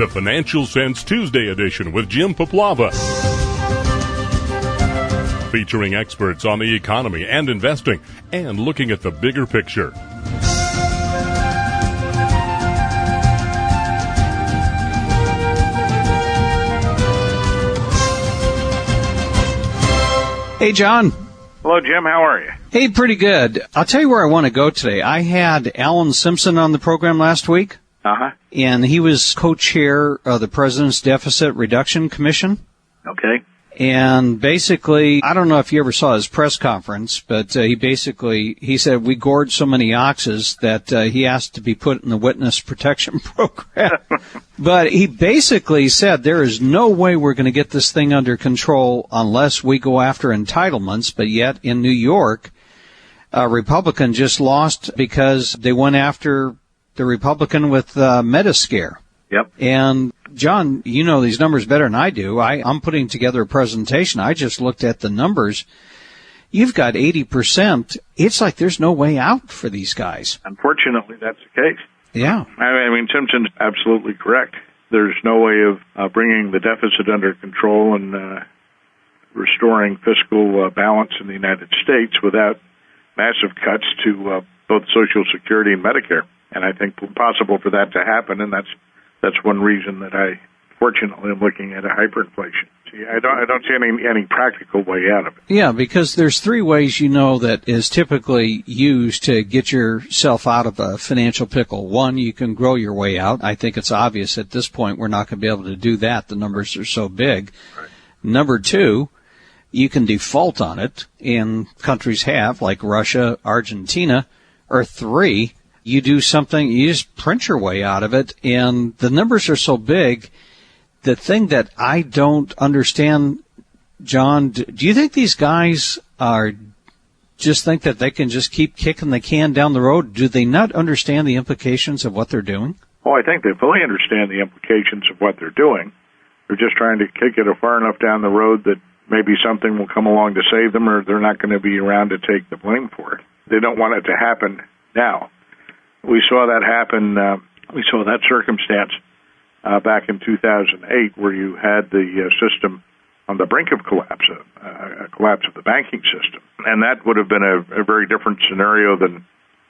the Financial Sense Tuesday edition with Jim Poplava. Featuring experts on the economy and investing and looking at the bigger picture. Hey, John. Hello, Jim. How are you? Hey, pretty good. I'll tell you where I want to go today. I had Alan Simpson on the program last week. Uh-huh. And he was co-chair of the President's Deficit Reduction Commission. Okay. And basically, I don't know if you ever saw his press conference, but he said we gored so many oxes that he asked to be put in the witness protection program. But he basically said there is no way we're going to get this thing under control unless we go after entitlements. But yet in New York, a Republican just lost because they went after the Republican with Metascare. Yep. And John, you know these numbers better than I do. I'm putting together a presentation. I just looked at the numbers. You've got 80%. It's like there's no way out for these guys. Unfortunately, that's the case. Yeah. I mean, Simpson's absolutely correct. There's no way of bringing the deficit under control and restoring fiscal balance in the United States without massive cuts to both Social Security and Medicare. And I think it's possible for that to happen, and that's one reason that I, fortunately, am looking at a hyperinflation. See, I don't see any practical way out of it. Yeah, because there's three ways that is typically used to get yourself out of a financial pickle. One, you can grow your way out. I think it's obvious at this point we're not going to be able to do that. The numbers are so big. Right. Number two, you can default on it, and countries have, like Russia, Argentina. Or three, you do something, you just print your way out of it, and the numbers are so big. The thing that I don't understand, John, do you think these guys just think that they can just keep kicking the can down the road? Do they not understand the implications of what they're doing? Oh, I think they fully understand the implications of what they're doing. They're just trying to kick it far enough down the road that maybe something will come along to save them, or they're not going to be around to take the blame for it. They don't want it to happen now. We saw that happen. We saw that circumstance back in 2008, where you had the system on the brink of collapse, a collapse of the banking system, and that would have been a very different scenario than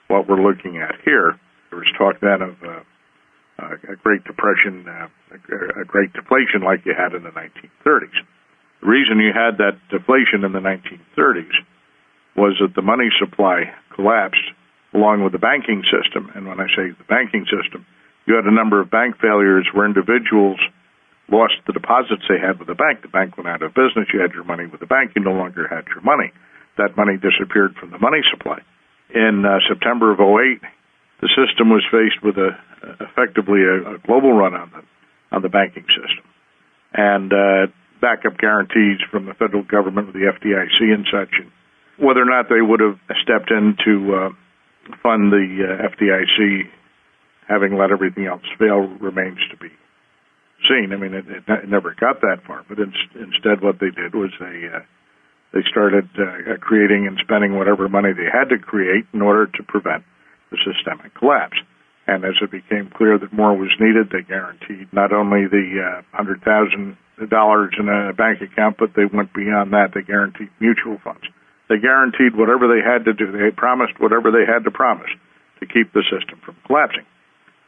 what we're looking at here. There was talk then of a Great Depression, a great deflation like you had in the 1930s. The reason you had that deflation in the 1930s was that the money supply collapsed along with the banking system. And when I say the banking system, you had a number of bank failures where individuals lost the deposits they had with the bank. The bank went out of business. You had your money with the bank. You no longer had your money. That money disappeared from the money supply. In September of 2008, the system was faced with effectively a global run on the banking system. And backup guarantees from the federal government with the FDIC and such. And whether or not they would have stepped in to fund the FDIC, having let everything else fail, remains to be seen. I mean, it never got that far. But instead, what they did was they started creating and spending whatever money they had to create in order to prevent the systemic collapse. And as it became clear that more was needed, they guaranteed not only the $100,000 in a bank account, but they went beyond that. They guaranteed mutual funds. They guaranteed whatever they had to do. They had promised whatever they had to promise to keep the system from collapsing.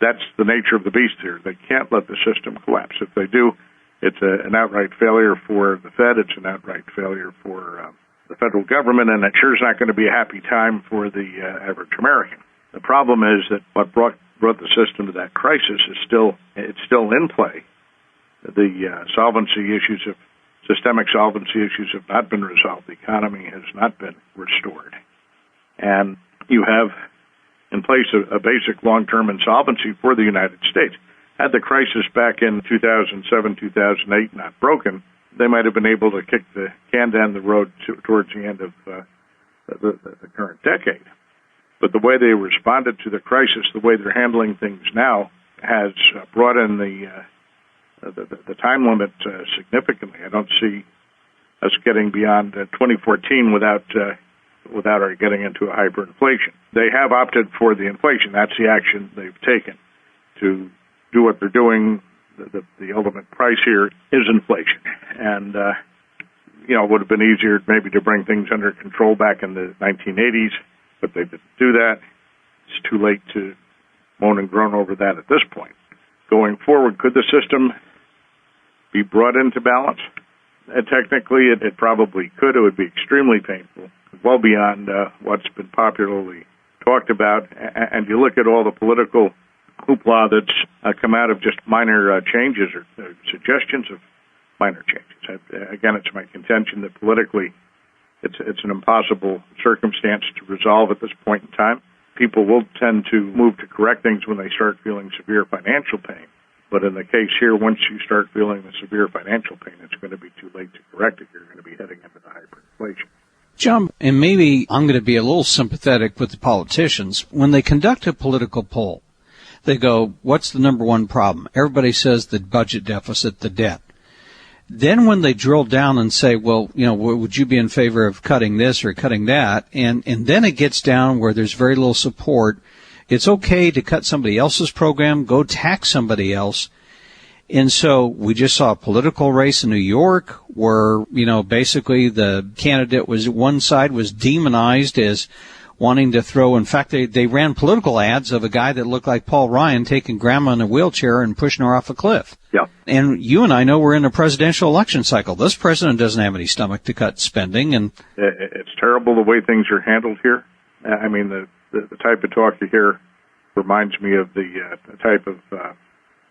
That's the nature of the beast here. They can't let the system collapse. If they do, it's an outright failure for the Fed. It's an outright failure for the federal government, and it sure is not going to be a happy time for the average American. The problem is that what brought the system to that crisis is still in play. The systemic solvency issues have not been resolved. The economy has not been restored. And you have in place a basic long-term insolvency for the United States. Had the crisis back in 2007, 2008 not broken, they might have been able to kick the can down the road towards the end of the current decade. But the way they responded to the crisis, the way they're handling things now, has brought in the time limit significantly. I don't see us getting beyond 2014 without our getting into a hyperinflation. They have opted for the inflation. That's the action they've taken to do what they're doing, the ultimate price here is inflation. And, it would have been easier maybe to bring things under control back in the 1980s, but they didn't do that. It's too late to moan and groan over that at this point. Going forward, could the system be brought into balance? Technically, it probably could. It would be extremely painful, well beyond what's been popularly talked about. And you look at all the political hoopla that's come out of just minor changes or suggestions of minor changes. Again, it's my contention that politically it's an impossible circumstance to resolve at this point in time. People will tend to move to correct things when they start feeling severe financial pain. But in the case here, once you start feeling the severe financial pain, it's going to be too late to correct it. You're going to be heading into the hyperinflation. John, and maybe I'm going to be a little sympathetic with the politicians. When they conduct a political poll, they go, what's the number one problem? Everybody says the budget deficit, the debt. Then when they drill down and say, well, would you be in favor of cutting this or cutting that? And then it gets down where there's very little support. It's okay to cut somebody else's program, go tax somebody else. And so we just saw a political race in New York where, basically the candidate one side was demonized as wanting to throw. In fact, they ran political ads of a guy that looked like Paul Ryan taking grandma in a wheelchair and pushing her off a cliff. Yeah. And you and I know we're in a presidential election cycle. This president doesn't have any stomach to cut spending. And it's terrible the way things are handled here. I mean, the type of talk you hear reminds me of the type of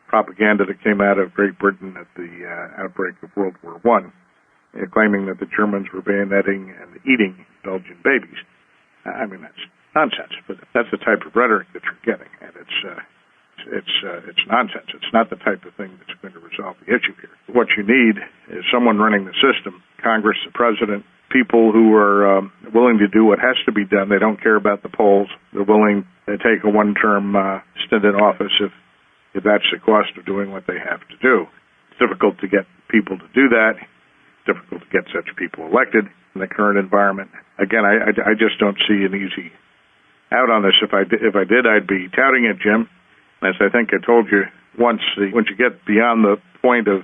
propaganda that came out of Great Britain at the outbreak of World War I, claiming that the Germans were bayoneting and eating Belgian babies. I mean, that's nonsense, but that's the type of rhetoric that you're getting, and it's nonsense. It's not the type of thing that's going to resolve the issue here. What you need is someone running the system, Congress, the president, people who are willing to do what has to be done. They don't care about the polls. They're willing to take a one-term stint in office if that's the cost of doing what they have to do. It's difficult to get people to do that. It's difficult to get such people elected in the current environment. Again, I just don't see an easy out on this. If I did, I'd be touting it, Jim. As I think I told you once, once you get beyond the point of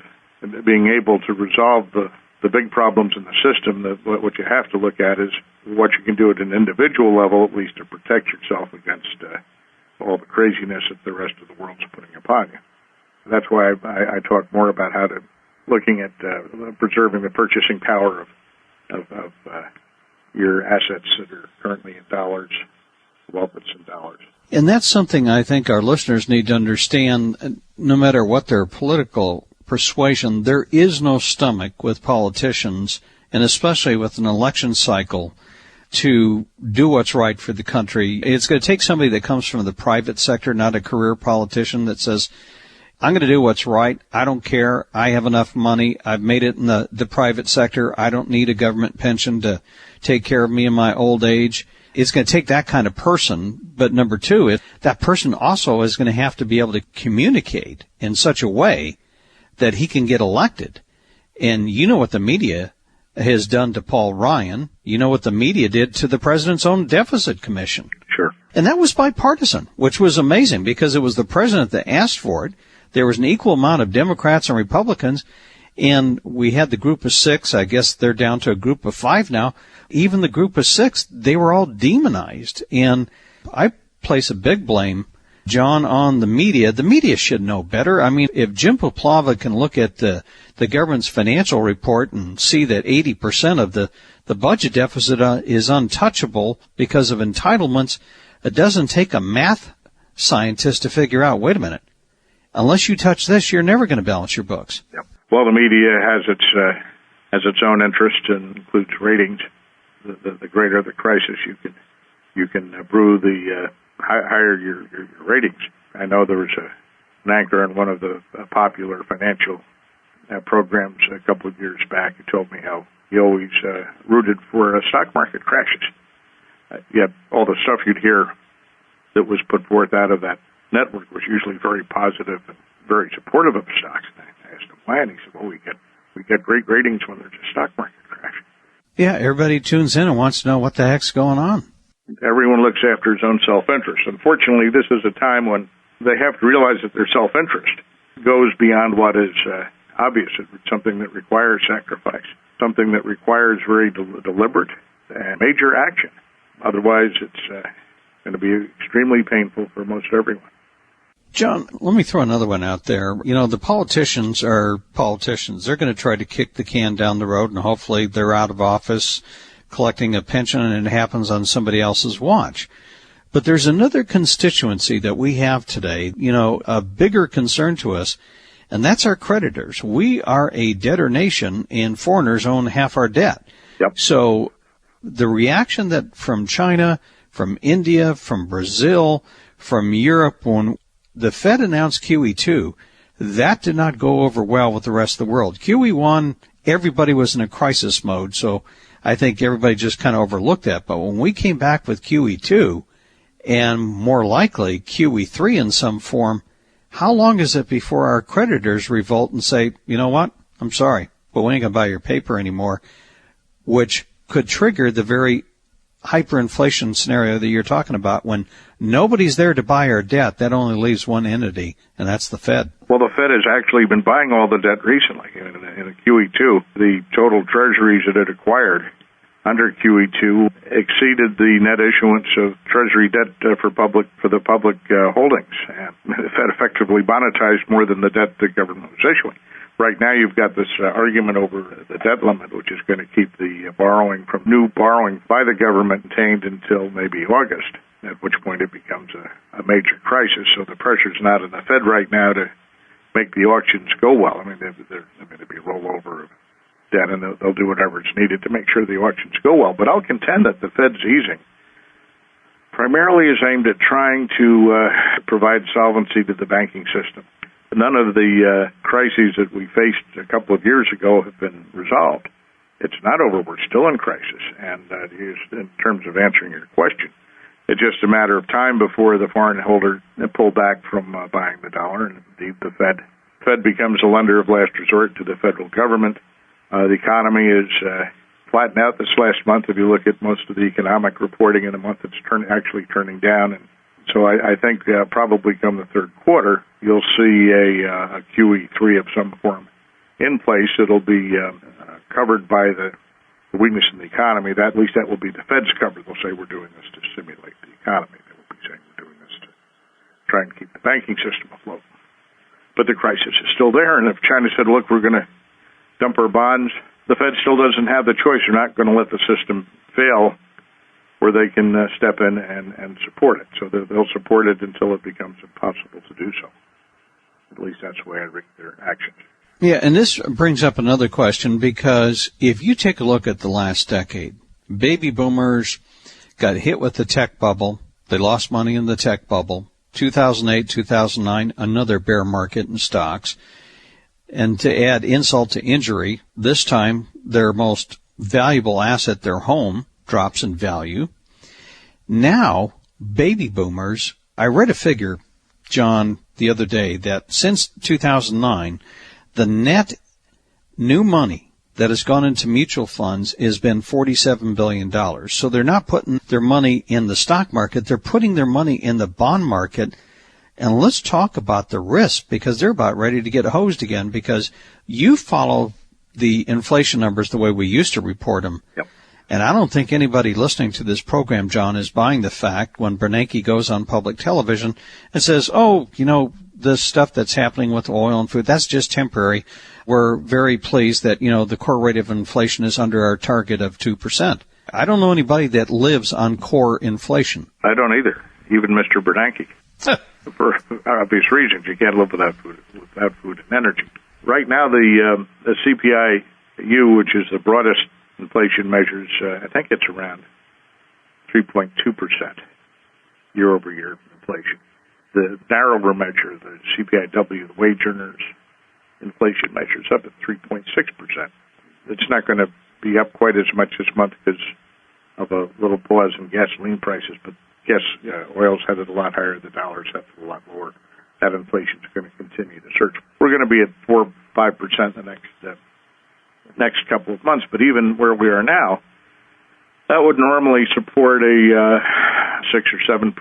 being able to resolve the big problems in the system, what you have to look at is what you can do at an individual level, at least to protect yourself against all the craziness that the rest of the world's putting upon you. That's why I talk more about looking at preserving the purchasing power of your assets that are currently in dollars, wealth that's in dollars. And that's something I think our listeners need to understand. No matter what their political persuasion, there is no stomach with politicians, and especially with an election cycle, to do what's right for the country. It's going to take somebody that comes from the private sector, not a career politician, that says, I'm going to do what's right. I don't care. I have enough money. I've made it in the private sector. I don't need a government pension to take care of me in my old age. It's going to take that kind of person. But number two, that person also is going to have to be able to communicate in such a way that he can get elected. And you know what the media has done to Paul Ryan. You know what the media did to the president's own deficit commission. Sure. And that was bipartisan, which was amazing because it was the president that asked for it. There was an equal amount of Democrats and Republicans, and we had the group of 6. I guess they're down to a group of 5 now. Even the group of 6, they were all demonized. And I place a big blame, John, on the media. The media should know better. I mean, if Jim Poplava can look at the government's financial report and see that 80% of the budget deficit is untouchable because of entitlements, it doesn't take a math scientist to figure out, wait a minute, unless you touch this, you're never going to balance your books. Yep. Well, the media has its own interest and includes ratings. The greater the crisis, you can brew the higher your ratings. I know there was an anchor in one of the popular financial programs a couple of years back who told me how he always rooted for stock market crashes. Yet all the stuff you'd hear that was put forth out of that network was usually very positive and very supportive of stocks. And I asked him why, and he said, well, we get great ratings when there's a stock market crash. Yeah, everybody tunes in and wants to know what the heck's going on. Everyone looks after his own self-interest. Unfortunately, this is a time when they have to realize that their self-interest goes beyond what is obvious. It's something that requires sacrifice, something that requires very deliberate and major action. Otherwise, it's going to be extremely painful for most everyone. John, let me throw another one out there. You know, the politicians are politicians. They're going to try to kick the can down the road, and hopefully they're out of office collecting a pension, and it happens on somebody else's watch. But there's another constituency that we have today, you know, a bigger concern to us, and that's our creditors. We are a debtor nation, and foreigners own half our debt. Yep. So the reaction that from China, from India, from Brazil, from Europe, when the Fed announced QE2, that did not go over well with the rest of the world. QE1, everybody was in a crisis mode, so I think everybody just kind of overlooked that. But when we came back with QE2, and more likely QE3 in some form, how long is it before our creditors revolt and say, you know what, I'm sorry, but we ain't going to buy your paper anymore, which could trigger the very hyperinflation scenario that you're talking about. When nobody's there to buy our debt, that only leaves one entity, and that's the Fed. Well, the Fed has actually been buying all the debt recently. In the QE2, the total treasuries that it acquired under QE2 exceeded the net issuance of Treasury debt for the public holdings. And the Fed effectively monetized more than the debt the government was issuing. Right now you've got this argument over the debt limit, which is going to keep the borrowing from new borrowing by the government contained until maybe August, at which point it becomes a major crisis. So the pressure's not on the Fed right now to make the auctions go well. I mean, they're going to be rollover of debt, and they'll do whatever is needed to make sure the auctions go well. But I'll contend that the Fed's easing primarily is aimed at trying to provide solvency to the banking system. None of the crises that we faced a couple of years ago have been resolved. It's not over. We're still in crisis. And in terms of answering your question, it's just a matter of time before the foreign holder pull back from buying the dollar, and indeed the Fed becomes a lender of last resort to the federal government. The economy is flattened out this last month. If you look at most of the economic reporting in the month, it's actually turning down. And so I think probably come the third quarter, you'll see a QE3 of some form in place. It'll be covered by the weakness in the economy. At least that will be the Fed's cover. They'll say we're doing this to stimulate the economy. They will be saying we're doing this to try and keep the banking system afloat. But the crisis is still there, and if China said, look, we're going to dump our bonds, the Fed still doesn't have the choice. They're not going to let the system fail where they can step in and support it. So they'll support it until it becomes impossible to do so. At least that's the way I read their actions. Yeah, and this brings up another question, because if you take a look at the last decade, baby boomers got hit with the tech bubble. They lost money in the tech bubble. 2008, 2009, another bear market in stocks. And to add insult to injury, this time their most valuable asset, their home, drops in value. Now, baby boomers, I read a figure, John, the other day, that since 2009, the net new money that has gone into mutual funds has been $47 billion. So they're not putting their money in the stock market, they're putting their money in the bond market. And let's talk about the risk, because they're about ready to get hosed again, because you follow the inflation numbers the way we used to report them. Yep. And I don't think anybody listening to this program, John, is buying the fact when Bernanke goes on public television and says, oh, you know, the stuff that's happening with oil and food, that's just temporary. We're very pleased that, you know, the core rate of inflation is under our target of 2%. I don't know anybody that lives on core inflation. I don't either, even Mr. Bernanke. For obvious reasons, you can't live without food and energy. Right now, the CPI-U, which is the broadest inflation measures, I think it's around 3.2% year-over-year inflation. The narrower measure, the CPI-W, the wage earners inflation measure, is up at 3.6%. It's not going to be up quite as much this month because of a little pause in gasoline prices, but oil's headed a lot higher, the dollar's headed a lot lower. That inflation is going to continue to surge. We're going to be at 4 or 5% the next couple of months, but even where we are now, that would normally support a 6 or 7%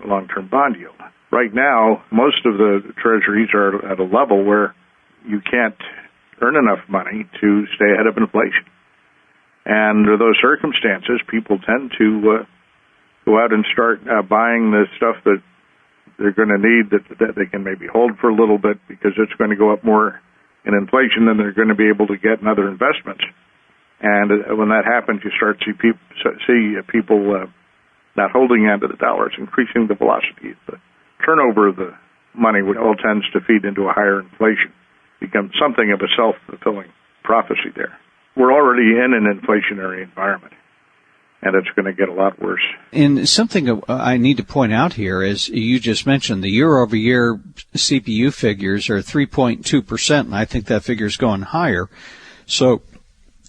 long-term bond yield. right now, most of the treasuries are at a level where you can't earn enough money to stay ahead of inflation. And under those circumstances, people tend to go out and start buying the stuff that they're going to need that they can maybe hold for a little bit because it's going to go up more in inflation than they're going to be able to get in other investments. And when that happens, you start to see people not holding onto the dollars, increasing the velocity. The turnover of the money, which all tends to feed into a higher inflation, becomes something of a self-fulfilling prophecy there. We're already in an inflationary environment, and it's going to get a lot worse. And something I need to point out here is you just mentioned the year-over-year CPU figures are 3.2%, and I think that figure is going higher. So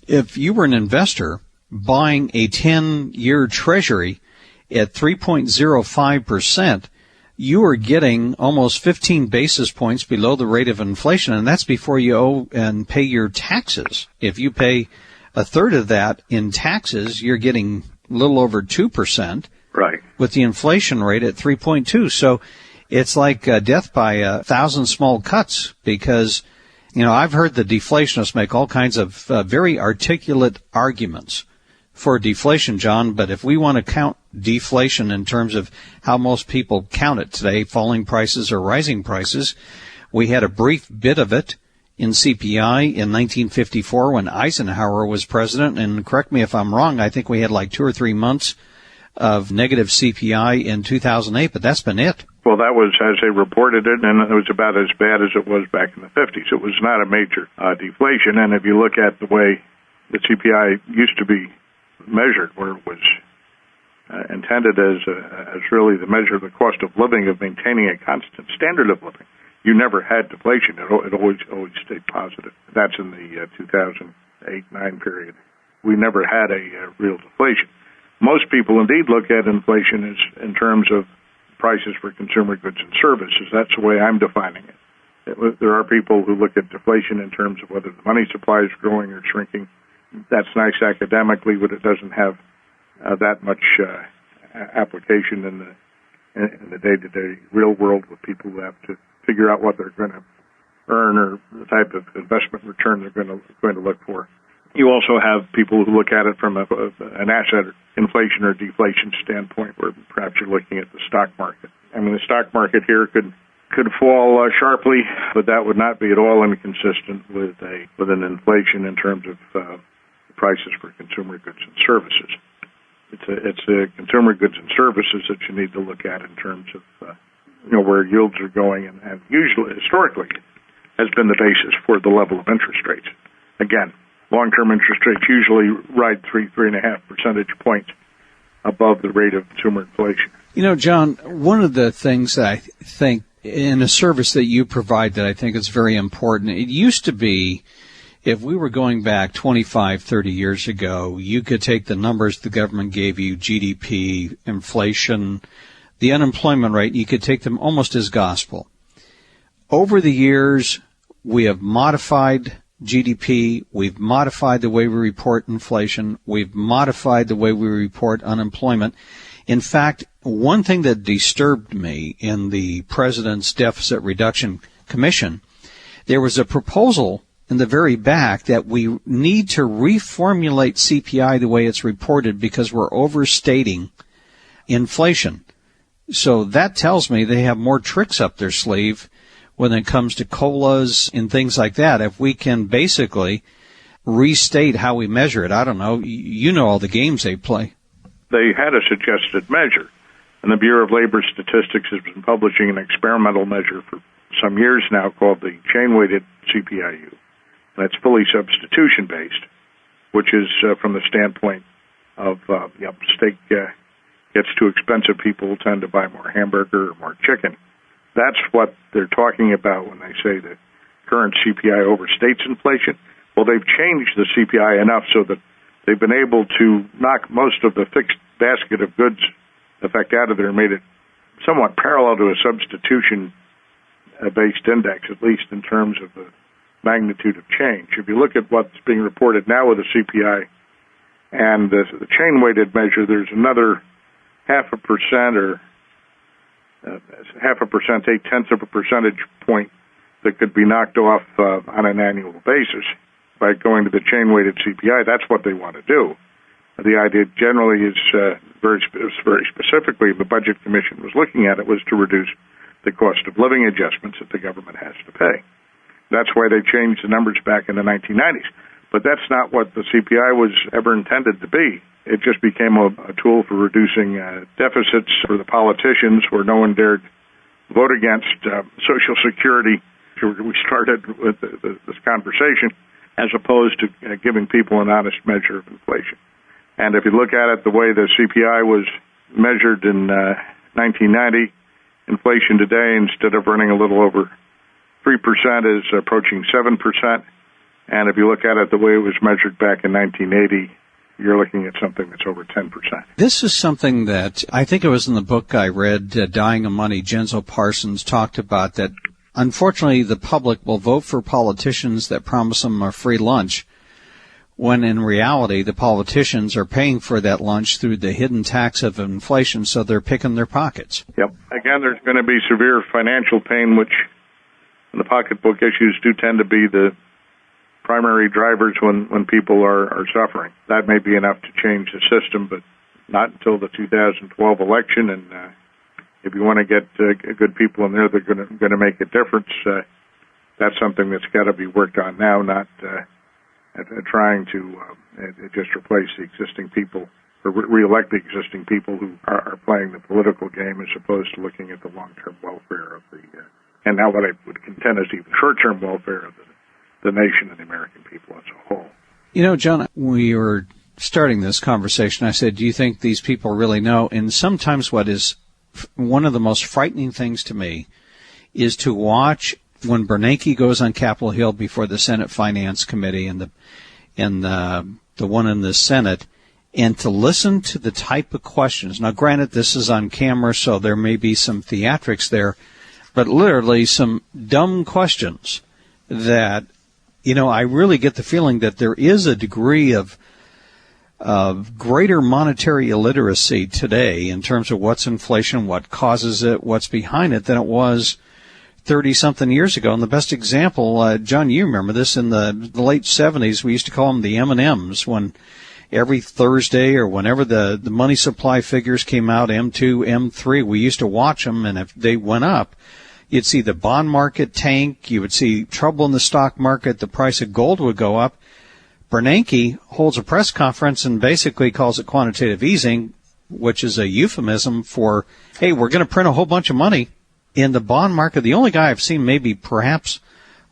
if you were an investor buying a 10-year treasury at 3.05%, you are getting almost 15 basis points below the rate of inflation, and that's before you owe and pay your taxes. If you pay a third of that in taxes, you're getting a little over 2%. Right. With the inflation rate at 3.2. So it's like death by 1,000 small cuts because, I've heard the deflationists make all kinds of very articulate arguments for deflation, John, but if we want to count deflation in terms of how most people count it today, falling prices or rising prices, we had a brief bit of it in CPI in 1954 when Eisenhower was president, and correct me if I'm wrong, I think we had like 2 or 3 months of negative CPI in 2008, but that's been it. Well, that was as they reported it, and it was about as bad as it was back in the 50s. It was not a major deflation, and if you look at the way the CPI used to be measured, where it was intended as really the measure of the cost of living, of maintaining a constant standard of living, you never had deflation. It always stayed positive. That's in the 2008-9 period. We never had a real deflation. Most people indeed look at inflation as in terms of prices for consumer goods and services. That's the way I'm defining it. There are people who look at deflation in terms of whether the money supply is growing or shrinking. That's nice academically, but it doesn't have that much application in the day-to-day real world with people who have to figure out what they're going to earn or the type of investment return they're going to look for. You also have people who look at it from an asset inflation or deflation standpoint, where perhaps you're looking at the stock market. I mean, the stock market here could fall sharply, but that would not be at all inconsistent with an inflation in terms of prices for consumer goods and services. It's consumer goods and services that you need to look at in terms of where yields are going, and usually historically has been the basis for the level of interest rates. Again, long-term interest rates usually ride 3.5 percentage points above the rate of consumer inflation. John, one of the things that I think in a service that you provide that I think is very important, it used to be, if we were going back 25, 30 years ago, you could take the numbers the government gave you, GDP, inflation, the unemployment rate, you could take them almost as gospel. Over the years, we have modified GDP, we've modified the way we report inflation, we've modified the way we report unemployment. In fact, one thing that disturbed me in the President's Deficit Reduction Commission, there was a proposal in the very back that we need to reformulate CPI the way it's reported because we're overstating inflation. So that tells me they have more tricks up their sleeve when it comes to COLAs and things like that. If we can basically restate how we measure it, I don't know, you know all the games they play. They had a suggested measure, and the Bureau of Labor Statistics has been publishing an experimental measure for some years now called the chain-weighted CPIU. And it's fully substitution-based, which is from the standpoint of steak gets too expensive, people tend to buy more hamburger or more chicken. That's what they're talking about when they say that current CPI overstates inflation. Well, they've changed the CPI enough so that they've been able to knock most of the fixed basket of goods effect out of there and made it somewhat parallel to a substitution-based index, at least in terms of the magnitude of change. If you look at what's being reported now with the CPI and the chain-weighted measure, there's another 0.5% or half a percent, 0.8 of a percentage point that could be knocked off on an annual basis by going to the chain-weighted CPI. That's what they want to do. The idea generally is very specifically, the Budget Commission was looking at it, was to reduce the cost of living adjustments that the government has to pay. That's why they changed the numbers back in the 1990s. But that's not what the CPI was ever intended to be. It just became a tool for reducing deficits for the politicians, where no one dared vote against Social Security. We started with this conversation, as opposed to giving people an honest measure of inflation. And if you look at it the way the CPI was measured in 1990, inflation today, instead of running a little over 3%, is approaching 7%. And if you look at it the way it was measured back in 1980, you're looking at something that's over 10%. This is something that I think it was in the book I read, Dying of Money, Genzo Parsons talked about, that unfortunately the public will vote for politicians that promise them a free lunch, when in reality the politicians are paying for that lunch through the hidden tax of inflation, so they're picking their pockets. Yep. Again, there's going to be severe financial pain, which the pocketbook issues do tend to be the primary drivers when people are suffering. That may be enough to change the system, but not until the 2012 election. And if you want to get good people in there, they're going to make a difference. That's something that's got to be worked on now, not trying to just replace the existing people or re-elect the existing people who are playing the political game, as opposed to looking at the long-term welfare of the and now what I would contend is even short-term welfare of the nation and the American people as a whole. You know, John, we were starting this conversation, I said, do you think these people really know? And sometimes what is one of the most frightening things to me is to watch when Bernanke goes on Capitol Hill before the Senate Finance Committee and the one in the Senate, and to listen to the type of questions. Now, granted, this is on camera, so there may be some theatrics there, but literally some dumb questions that, you know, I really get the feeling that there is a degree of greater monetary illiteracy today in terms of what's inflation, what causes it, what's behind it, than it was 30-something years ago. And the best example, John, you remember this, in the late 70s, we used to call them the M&Ms, when every Thursday or whenever the money supply figures came out, M2, M3, we used to watch them, and if they went up, you'd see the bond market tank, you would see trouble in the stock market, the price of gold would go up. Bernanke holds a press conference and basically calls it quantitative easing, which is a euphemism for, hey, we're going to print a whole bunch of money in the bond market. The only guy I've seen maybe perhaps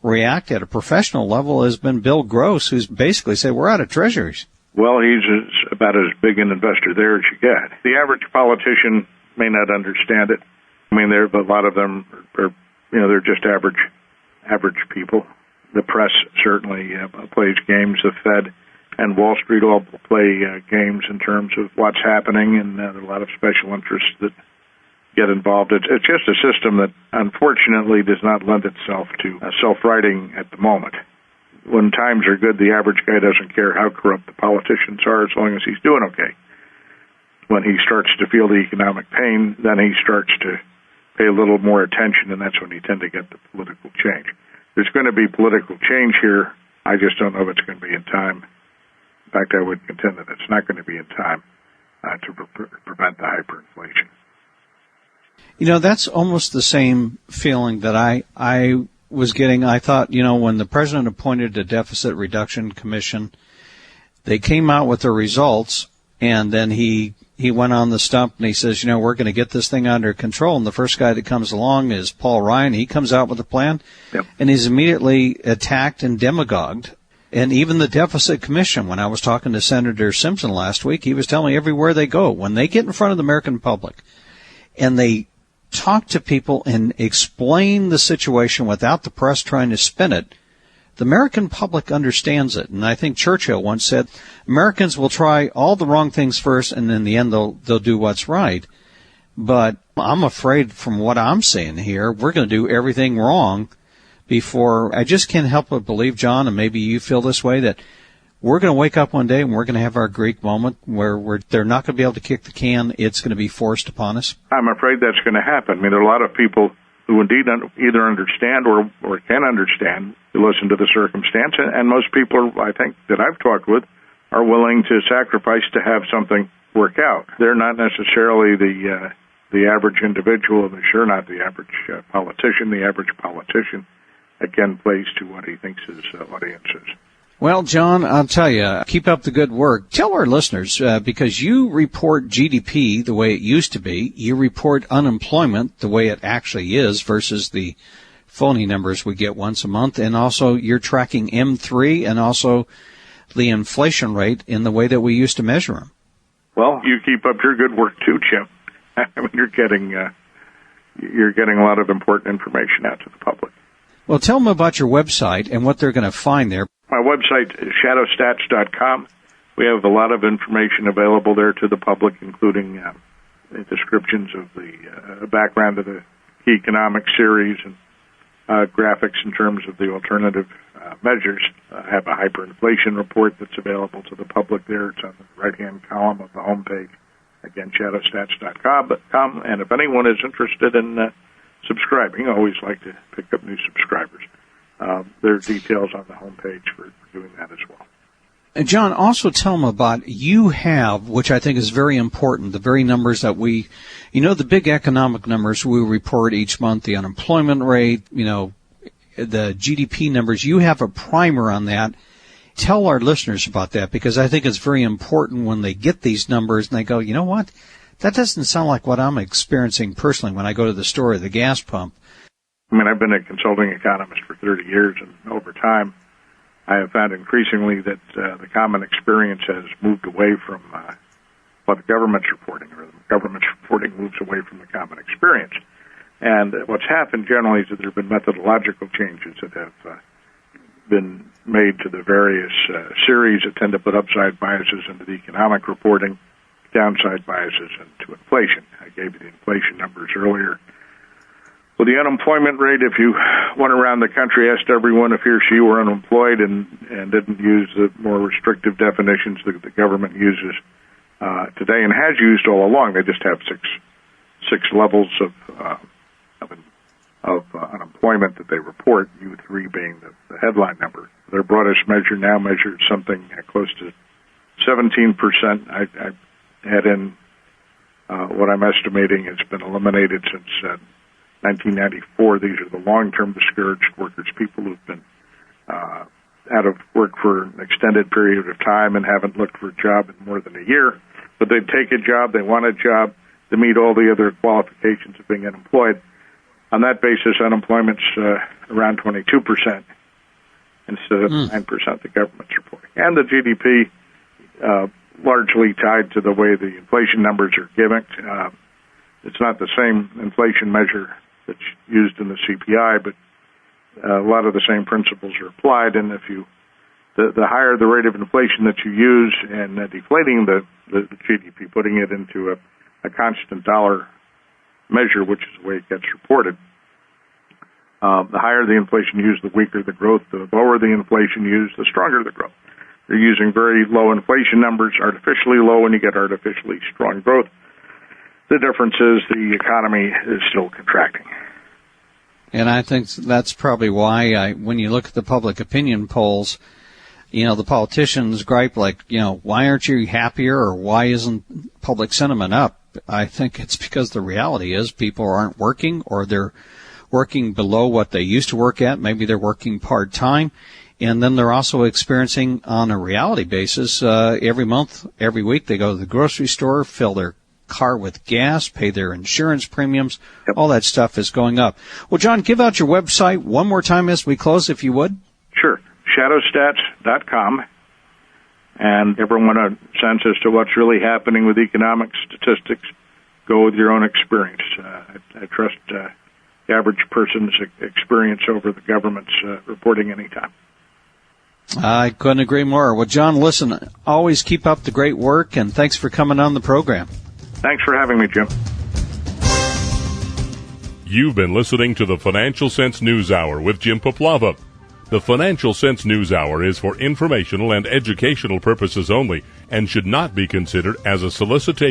react at a professional level has been Bill Gross, who's basically said, we're out of treasuries. Well, he's about as big an investor there as you get. The average politician may not understand it. I mean, a lot of them are, they're just average people. The press certainly plays games. The Fed and Wall Street all play games in terms of what's happening, and there are a lot of special interests that get involved. It's just a system that, unfortunately, does not lend itself to self-righting at the moment. When times are good, the average guy doesn't care how corrupt the politicians are, as long as he's doing okay. When he starts to feel the economic pain, then he starts to pay a little more attention, and that's when you tend to get the political change. There's going to be political change here. I just don't know if it's going to be in time. In fact, I would contend that it's not going to be in time to prevent the hyperinflation. You know, that's almost the same feeling that I was getting. I thought, when the president appointed a deficit reduction commission, they came out with the results, and then he went on the stump and he says, we're going to get this thing under control. And the first guy that comes along is Paul Ryan. He comes out with a plan, yep, and he's immediately attacked and demagogued. And even the deficit commission, when I was talking to Senator Simpson last week, he was telling me everywhere they go, when they get in front of the American public and they talk to people and explain the situation without the press trying to spin it, the American public understands it. And I think Churchill once said, Americans will try all the wrong things first, and in the end they'll do what's right. But I'm afraid, from what I'm seeing here, we're going to do everything wrong before. I just can't help but believe, John, and maybe you feel this way, that we're going to wake up one day and we're going to have our Greek moment where they're not going to be able to kick the can. It's going to be forced upon us? I'm afraid that's going to happen. I mean, there are a lot of people who indeed either understand or can understand who listen to the circumstance, and most people, I think, that I've talked with are willing to sacrifice to have something work out. They're not necessarily the average individual, and they're sure not the average politician. The average politician, again, plays to what he thinks his audience is. Well, John, I'll tell you, keep up the good work. Tell our listeners, because you report GDP the way it used to be, you report unemployment the way it actually is versus the phony numbers we get once a month, and also you're tracking M3 and also the inflation rate in the way that we used to measure them. Well, you keep up your good work too, Jim. I mean, you're getting a lot of important information out to the public. Well, tell them about your website and what they're going to find there. My website is shadowstats.com. We have a lot of information available there to the public, including descriptions of the background of the key economic series and graphics in terms of the alternative measures. I have a hyperinflation report that's available to the public there. It's on the right-hand column of the homepage. Again, shadowstats.com. And if anyone is interested in subscribing, I always like to pick up new subscribers. There are details on the homepage for doing that as well. And John, also tell them about you have, which I think is very important, the very numbers that the big economic numbers we report each month, the unemployment rate, the GDP numbers. You have a primer on that. Tell our listeners about that, because I think it's very important when they get these numbers and they go, you know what? That doesn't sound like what I'm experiencing personally when I go to the store or the gas pump. I mean, I've been a consulting economist for 30 years, and over time, I have found increasingly that the common experience has moved away from what the government's reporting, or the government's reporting moves away from the common experience. And what's happened generally is that there have been methodological changes that have been made to the various series that tend to put upside biases into the economic reporting, downside biases into inflation. I gave you the inflation numbers earlier. Well, the unemployment rate, if you went around the country, asked everyone if he or she were unemployed and didn't use the more restrictive definitions that the government uses today and has used all along, they just have six levels of unemployment that they report, U3 being the headline number. Their broadest measure now measures something close to 17%. I had in what I'm estimating has been eliminated since 1994. These are the long-term discouraged workers, people who've been out of work for an extended period of time and haven't looked for a job in more than a year. But they take a job, they want a job, they meet all the other qualifications of being unemployed. On that basis, unemployment's around 22% instead of 9% the government's reporting. And the GDP largely tied to the way the inflation numbers are given. It's not the same inflation measure that's used in the CPI, but a lot of the same principles are applied. And if the higher the rate of inflation that you use and deflating the GDP, putting it into a constant dollar measure, which is the way it gets reported, the higher the inflation used, the weaker the growth. The lower the inflation used, the stronger the growth. You're using very low inflation numbers, artificially low, and you get artificially strong growth. The difference is the economy is still contracting. And I think that's probably why when you look at the public opinion polls, the politicians gripe like, why aren't you happier, or why isn't public sentiment up? I think it's because the reality is people aren't working, or they're working below what they used to work at. Maybe they're working part-time. And then they're also experiencing on a reality basis, every month, every week, they go to the grocery store, fill their car with gas, pay their insurance premiums. Yep. All that stuff is going up. Well, John, give out your website one more time as we close, if you would. Sure. Shadowstats.com. And everyone a sense as to what's really happening with economic statistics, go with your own experience. I trust the average person's experience over the government's reporting anytime. I couldn't agree more. Well, John, listen, always keep up the great work, and thanks for coming on the program. Thanks for having me, Jim. You've been listening to the Financial Sense News Hour with Jim Poplava. The Financial Sense News Hour is for informational and educational purposes only and should not be considered as a solicitation